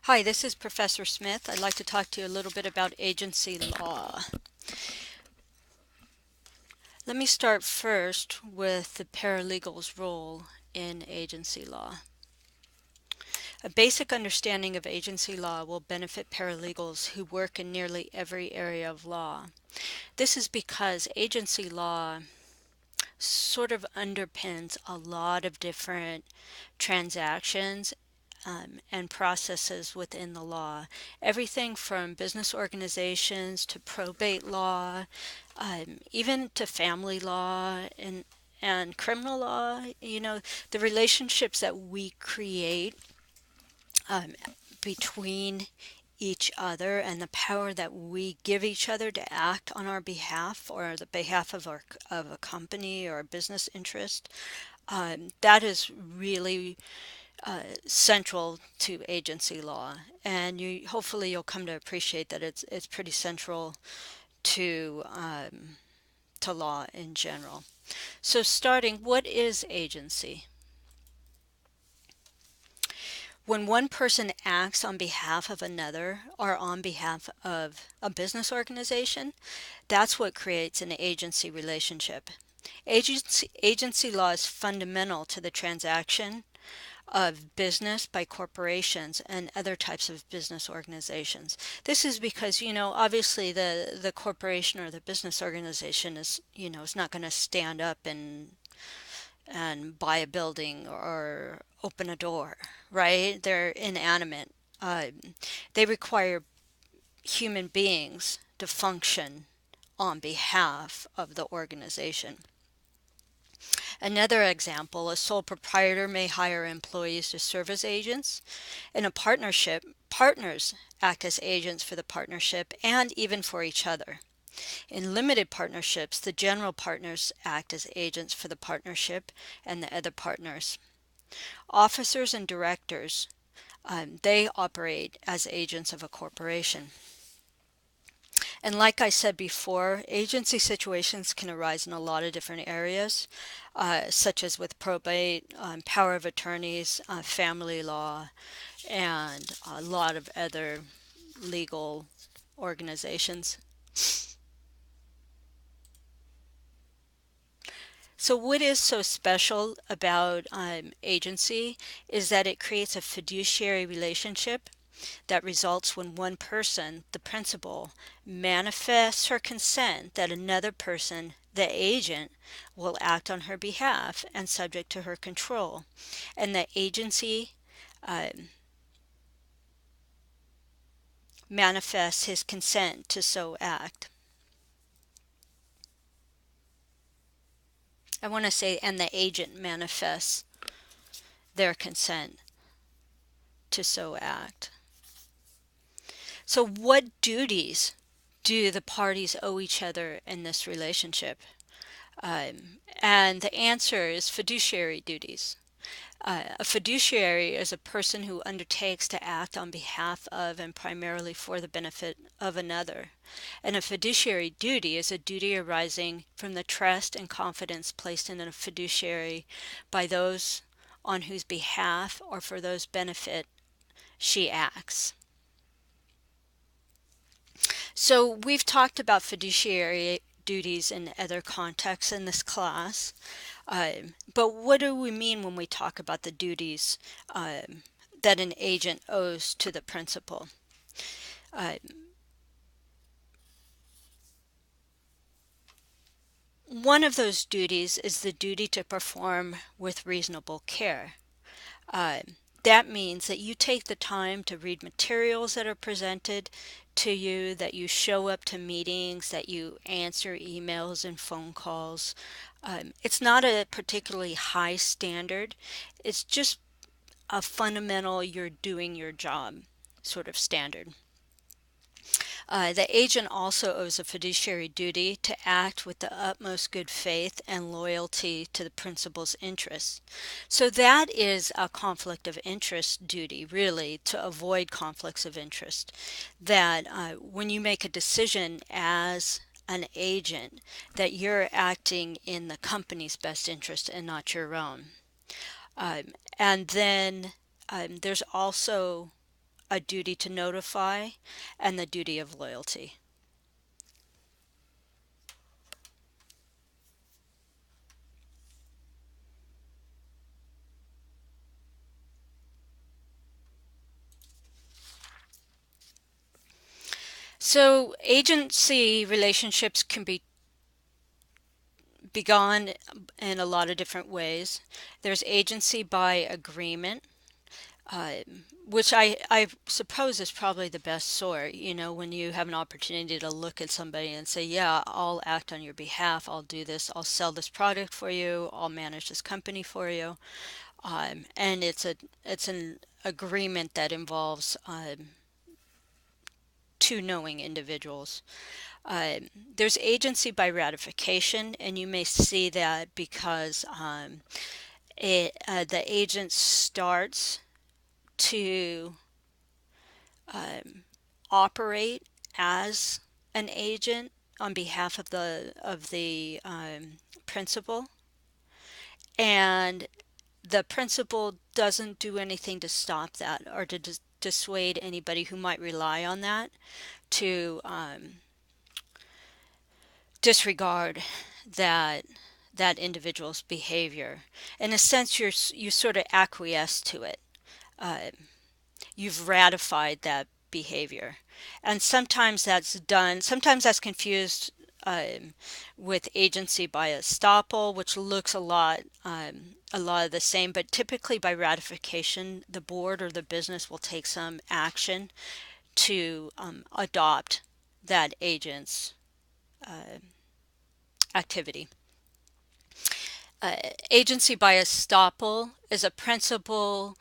Hi, this is Professor Smith. I'd like to talk to you a little bit about agency law. Let me start first with the paralegal's role in agency law. A basic understanding of agency law will benefit paralegals who work in nearly every area of law. This is because agency law sort of underpins a lot of different transactions and processes within the law. Everything from business organizations to probate law, even to family law and criminal law. The relationships that we create um, between each other and the power that we give each other to act on our behalf or the behalf of a company or a business interest. That is really central to agency law, and hopefully you'll come to appreciate that it's pretty central to law in general. So, starting, what is agency? When one person acts on behalf of another or on behalf of a business organization, that's what creates an agency relationship. Agency law is fundamental to the transaction of business by corporations and other types of business organizations. This is because, obviously the corporation or the business organization is not going to stand up and buy a building or open a door, right? They're inanimate. Uh, they require human beings to function on behalf of the organization. Another example, a sole proprietor may hire employees to serve as agents. In a partnership, partners act as agents for the partnership and even for each other. In limited partnerships, the general partners act as agents for the partnership and the other partners. Officers and directors, they operate as agents of a corporation. And like I said before, agency situations can arise in a lot of different areas, such as with probate, power of attorneys, family law, and a lot of other legal organizations. So, what is so special about agency is that it creates a fiduciary relationship that results when one person, the principal, manifests her consent that another person, the agent, will act on her behalf and subject to her control, and the agency manifests his consent to so act. I want to say, and the agent manifests their consent to so act. So, what duties do the parties owe each other in this relationship? And the answer is fiduciary duties. A fiduciary is a person who undertakes to act on behalf of and primarily for the benefit of another. And a fiduciary duty is a duty arising from the trust and confidence placed in a fiduciary by those on whose behalf or for those benefit she acts. So we've talked about fiduciary duties in other contexts in this class. But what do we mean when we talk about the duties that an agent owes to the principal? Uh, One of those duties is the duty to perform with reasonable care. Uh, that means that you take the time to read materials that are presented to you, that you show up to meetings, that you answer emails and phone calls. It's not a particularly high standard, it's just a fundamental you're doing your job sort of standard. The agent also owes a fiduciary duty to act with the utmost good faith and loyalty to the principal's interests. So that is a conflict of interest duty, really, to avoid conflicts of interest. That when you make a decision as an agent, that you're acting in the company's best interest and not your own. And then there's also a duty to notify, and the duty of loyalty. So agency relationships can be begun in a lot of different ways. There's agency by agreement, uh, which I suppose is probably the best sort. When you have an opportunity to look at somebody and say, yeah, I'll act on your behalf, I'll do this, I'll sell this product for you, I'll manage this company for you. And it's an agreement that involves two knowing individuals. There's agency by ratification, and you may see that because the agent starts to operate as an agent on behalf of the principal, and the principal doesn't do anything to stop that or to dissuade anybody who might rely on that to disregard that individual's behavior. In a sense, you sort of acquiesce to it. Uh, you've ratified that behavior, and sometimes that's confused um, with agency by estoppel, which looks a lot of the same, but typically by ratification, the board or the business will take some action to adopt that agent's activity. Agency by estoppel is a principle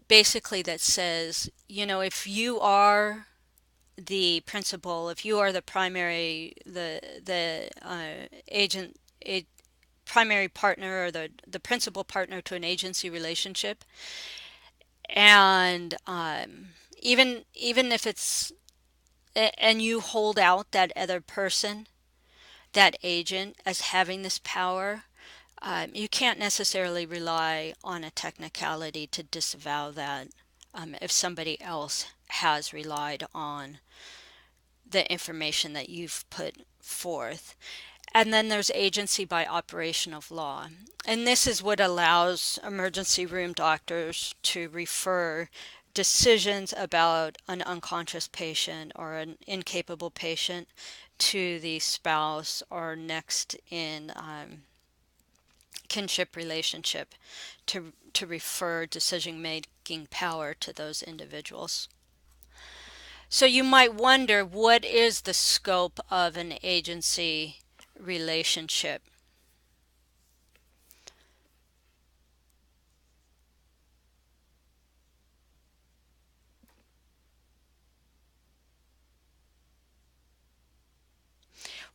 basically that says, if you are the principal, if you are the primary, the agent, a primary partner or the principal partner to an agency relationship, and even if it's and you hold out that other person, that agent, as having this power, you can't necessarily rely on a technicality to disavow that if somebody else has relied on the information that you've put forth. And then there's agency by operation of law. And this is what allows emergency room doctors to refer decisions about an unconscious patient or an incapable patient to the spouse or next in kinship relationship to refer decision making power to those individuals. So you might wonder, what is the scope of an agency relationship?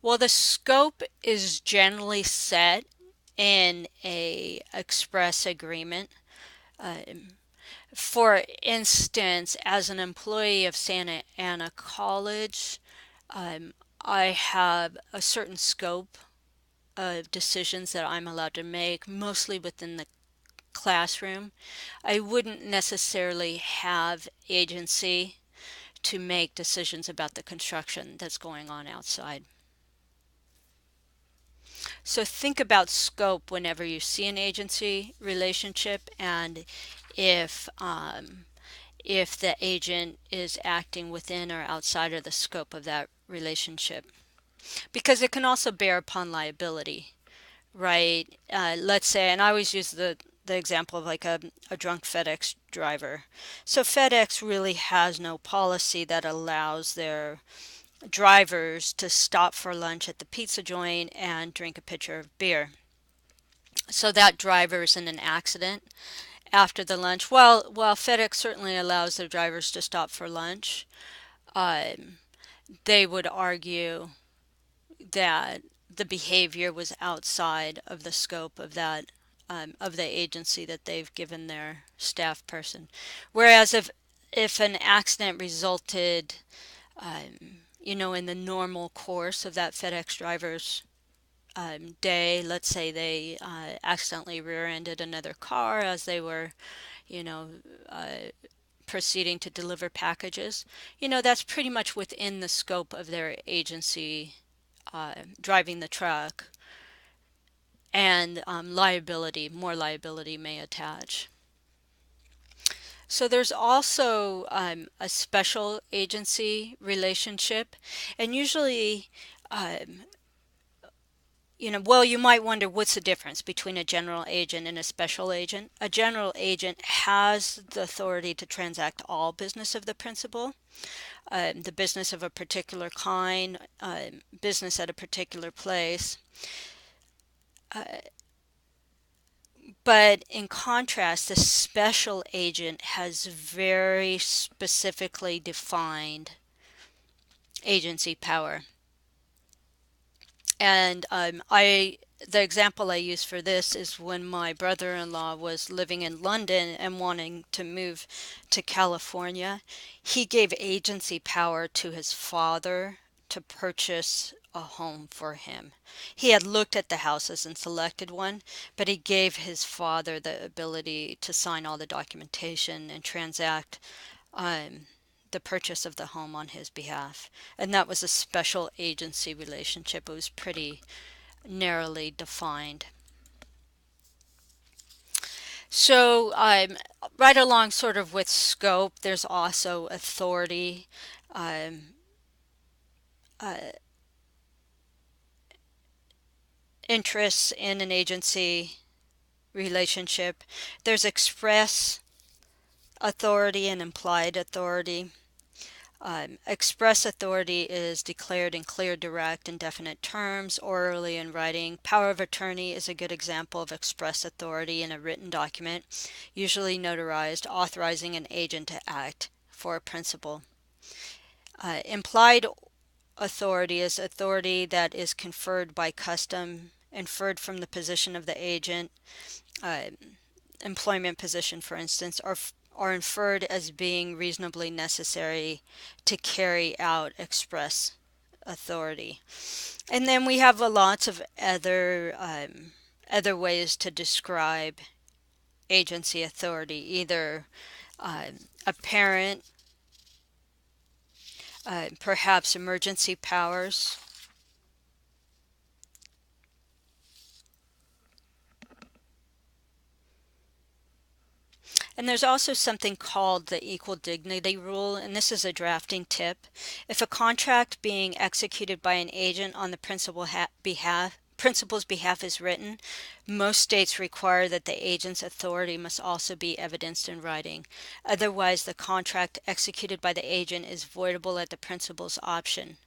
Well, the scope is generally set in a express agreement. For instance, as an employee of Santa Ana College, I have a certain scope of decisions that I'm allowed to make, mostly within the classroom. I wouldn't necessarily have agency to make decisions about the construction that's going on outside. So think about scope whenever you see an agency relationship, and if if the agent is acting within or outside of the scope of that relationship, because it can also bear upon liability, right? Let's say, and I always use the example of like a drunk FedEx driver. So FedEx really has no policy that allows their drivers to stop for lunch at the pizza joint and drink a pitcher of beer. So that driver is in an accident after the lunch. While FedEx certainly allows their drivers to stop for lunch, um, they would argue that the behavior was outside of the scope of that of the agency that they've given their staff person. Whereas if an accident resulted, in the normal course of that FedEx driver's day, let's say they accidentally rear-ended another car as they were, you know, uh, proceeding to deliver packages, that's pretty much within the scope of their agency driving the truck, and more liability may attach. So there's also a special agency relationship, and usually, um, well, you might wonder what's the difference between a general agent and a special agent. A general agent has the authority to transact all business of the principal, the business of a particular kind, business at a particular place. But in contrast, the special agent has very specifically defined agency power. And the example I use for this is when my brother-in-law was living in London and wanting to move to California. He gave agency power to his father to purchase a home for him. He had looked at the houses and selected one, but he gave his father the ability to sign all the documentation and transact um, the purchase of the home on his behalf. And that was a special agency relationship. It was pretty narrowly defined. So, right along sort of with scope, there's also authority, um, uh, interests in an agency relationship. There's express authority and implied authority. Express authority is declared in clear, direct, and definite terms, orally in writing. Power of attorney is a good example of express authority in a written document, usually notarized, authorizing an agent to act for a principal. Implied authority is authority that is conferred by custom, inferred from the position of the agent, uh, employment position, for instance, or are inferred as being reasonably necessary to carry out express authority. And then we have a lots of other ways to describe agency authority, either apparent, perhaps emergency powers. And there's also something called the equal dignity rule, and this is a drafting tip. If a contract being executed by an agent on the principal's behalf is written, most states require that the agent's authority must also be evidenced in writing. Otherwise, the contract executed by the agent is voidable at the principal's option.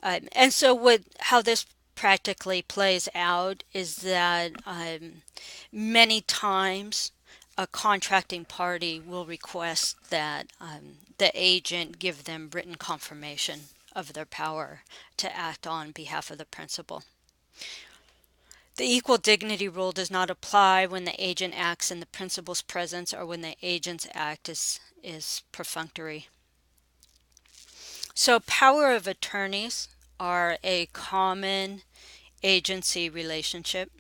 And so how this practically plays out is that many times a contracting party will request that the agent give them written confirmation of their power to act on behalf of the principal. The equal dignity rule does not apply when the agent acts in the principal's presence or when the agent's act is perfunctory. So power of attorneys are a common agency relationship.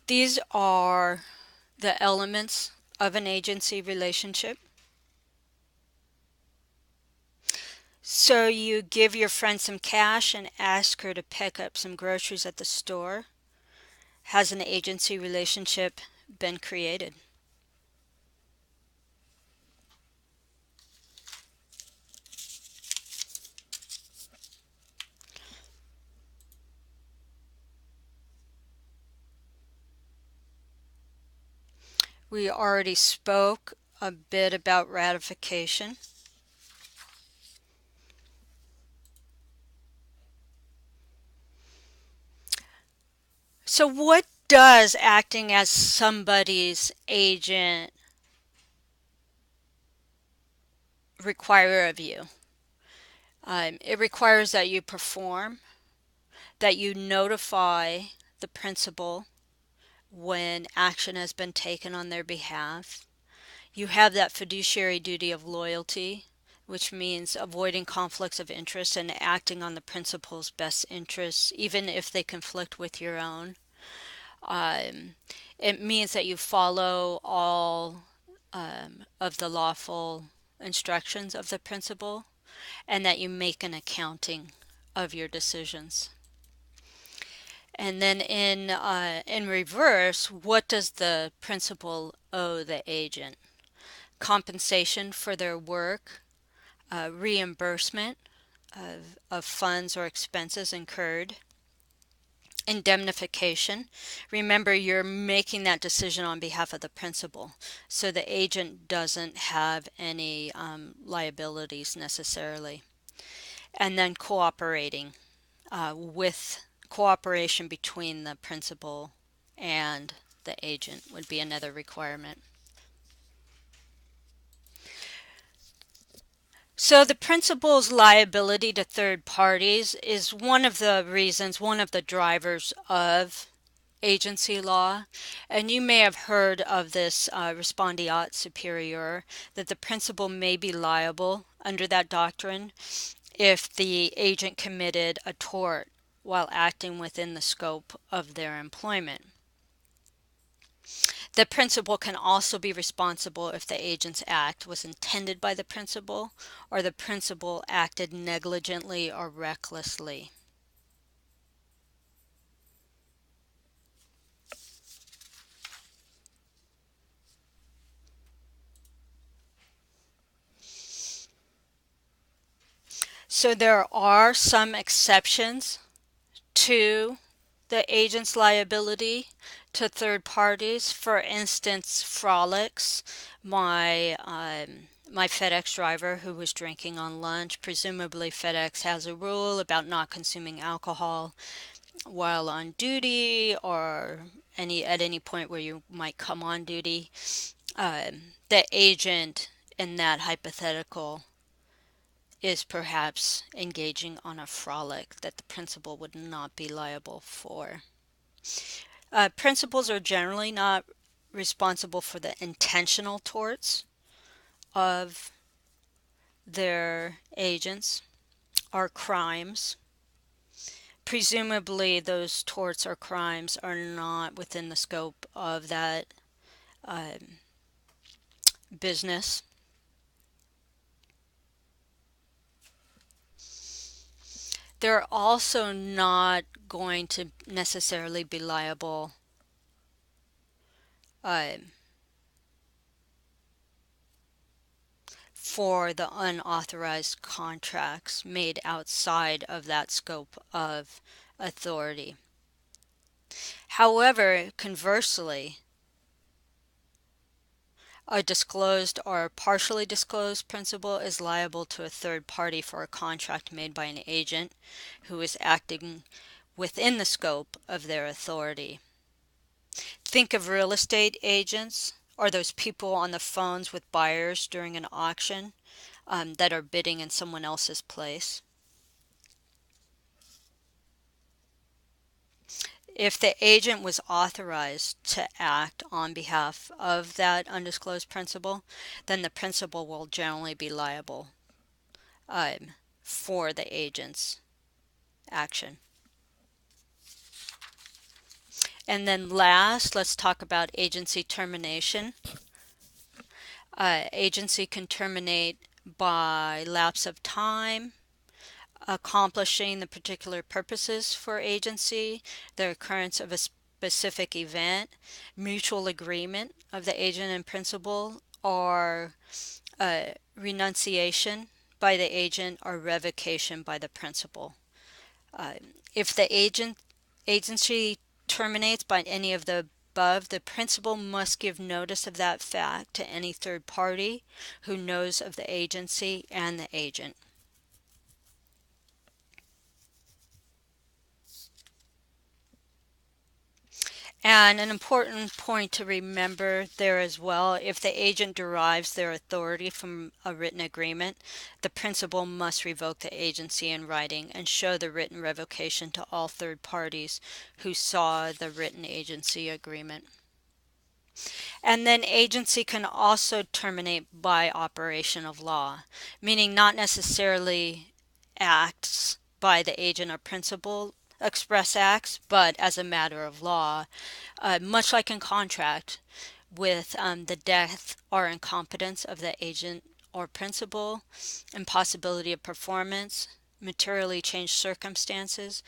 These are the elements of an agency relationship. So you give your friend some cash and ask her to pick up some groceries at the store. Has an agency relationship been created? We already spoke a bit about ratification. So what does acting as somebody's agent require of you? It requires that you perform, that you notify the principal when action has been taken on their behalf. You have that fiduciary duty of loyalty, which means avoiding conflicts of interest and acting on the principal's best interests, even if they conflict with your own. Um, it means that you follow all of the lawful instructions of the principal and that you make an accounting of your decisions. And then in reverse, what does the principal owe the agent? Compensation for their work, reimbursement of funds or expenses incurred, indemnification. Remember, you're making that decision on behalf of the principal, so the agent doesn't have any liabilities necessarily. And then cooperating with cooperation between the principal and the agent would be another requirement. So the principal's liability to third parties is one of the reasons, one of the drivers of agency law. And you may have heard of this respondeat superior, that the principal may be liable under that doctrine if the agent committed a tort while acting within the scope of their employment. The principal can also be responsible if the agent's act was intended by the principal or the principal acted negligently or recklessly. So there are some exceptions to the agent's liability to third parties. For instance, Frolics, my FedEx driver who was drinking on lunch. Presumably FedEx has a rule about not consuming alcohol while on duty or at any point where you might come on duty. The agent in that hypothetical is perhaps engaging on a frolic that the principal would not be liable for. Principals are generally not responsible for the intentional torts of their agents or crimes. Presumably, those torts or crimes are not within the scope of that business. They're also not going to necessarily be liable for the unauthorized contracts made outside of that scope of authority. However, conversely, a disclosed or partially disclosed principal is liable to a third party for a contract made by an agent who is acting within the scope of their authority. Think of real estate agents or those people on the phones with buyers during an auction that are bidding in someone else's place. If the agent was authorized to act on behalf of that undisclosed principal, then the principal will generally be liable for the agent's action. And then last, let's talk about agency termination. Agency can terminate by lapse of time, accomplishing the particular purposes for agency, the occurrence of a specific event, mutual agreement of the agent and principal, or renunciation by the agent or revocation by the principal. If the agency terminates by any of the above, the principal must give notice of that fact to any third party who knows of the agency and the agent. And an important point to remember there as well, if the agent derives their authority from a written agreement, the principal must revoke the agency in writing and show the written revocation to all third parties who saw the written agency agreement. And then agency can also terminate by operation of law, meaning not necessarily acts by the agent or principal, express acts, but as a matter of law, much like in contract, with the death or incompetence of the agent or principal, impossibility of performance, materially changed circumstances,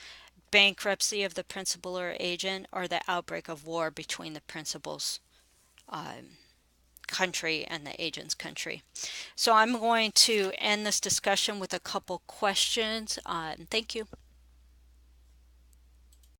bankruptcy of the principal or agent, or the outbreak of war between the principals country and the agent's country. So I'm going to end this discussion with a couple questions. Thank you.